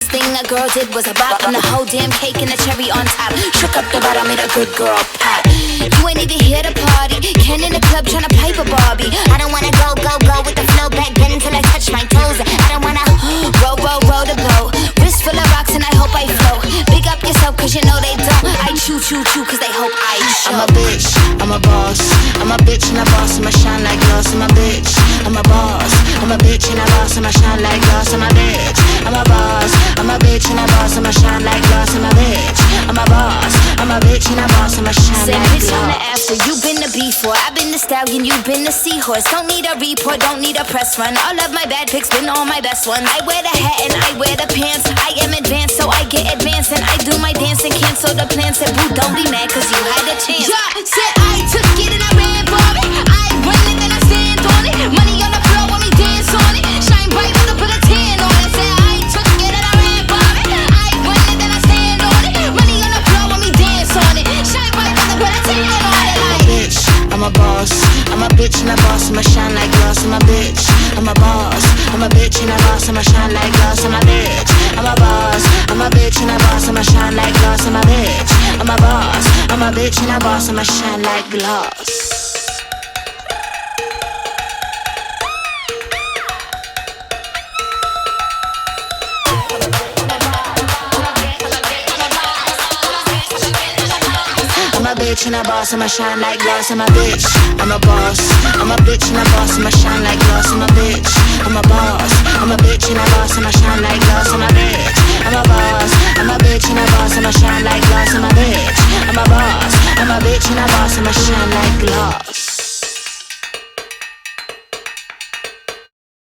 first thing a girl did was a bop, and the whole damn cake and the cherry on top. Shook up the bottom, made a good girl pop. You ain't even here to party. Ken in the club tryna pipe a Barbie. I don't wanna go with the flow back then until I touch my toes. I don't wanna row the boat. Wrist full of rocks and I hope I float. Big up yourself cause you know they don't. I chew cause they hope I show. I'm a bitch, I'm a boss. I'm a bitch and a boss, I'ma shine like glass. I'm a bitch, I'm a boss. I'm a bitch and a boss, I'ma shine like glass. I'm a bitch, I'm a boss. I'm a bitch and a boss, I'ma shine like glass. I'm a bitch, I'm a boss. I'm a bitch and a boss, I'ma shine Said like bitch on the glass. after, you been the before. I've been the stallion, you been the seahorse. Don't need a report, don't need a press run. All of my bad pics been all my best ones. I wear the hat and I wear the pants. I am advanced, so I get advanced. And I do my dance and cancel the plans. Said boo, don't be mad cause you had a chance. Yeah, said I took it and I ran for it. I run it and I stand on it. Money on the floor when we dance on it. Shine bright when I put a tan on it. Said I took it and I ran for it. I run it and I stand on it. Money on the floor when we dance on it. Shine bright when I put a tan on it. Like, bitch, I'm a boss. I'm a bitch and a boss, I'ma shine like glass. I'm a bitch, I'm a boss. I'm a bitch and a boss, I'ma shine like glass. I'm a bitch, I'm a boss. I'm a bitch and a boss, I'ma shine like glass. I'm a bitch, I'm a boss. I'm a bitch and a boss, I'ma shine like glass. I'm a bitch and a boss, I'ma shine like glass. I'm a bitch, I'm a boss. I'm a bitch and a boss, I'ma shine like glass. I'm a bitch, I'm a boss. I'm a bitch and a boss, I'ma shine like glass. I'm a bitch, I'm a boss. I'm a bitch and a boss, I'ma shine like glass. I'm a bitch, I'm a boss. I'm a bitch and a boss, I'ma shine like glass.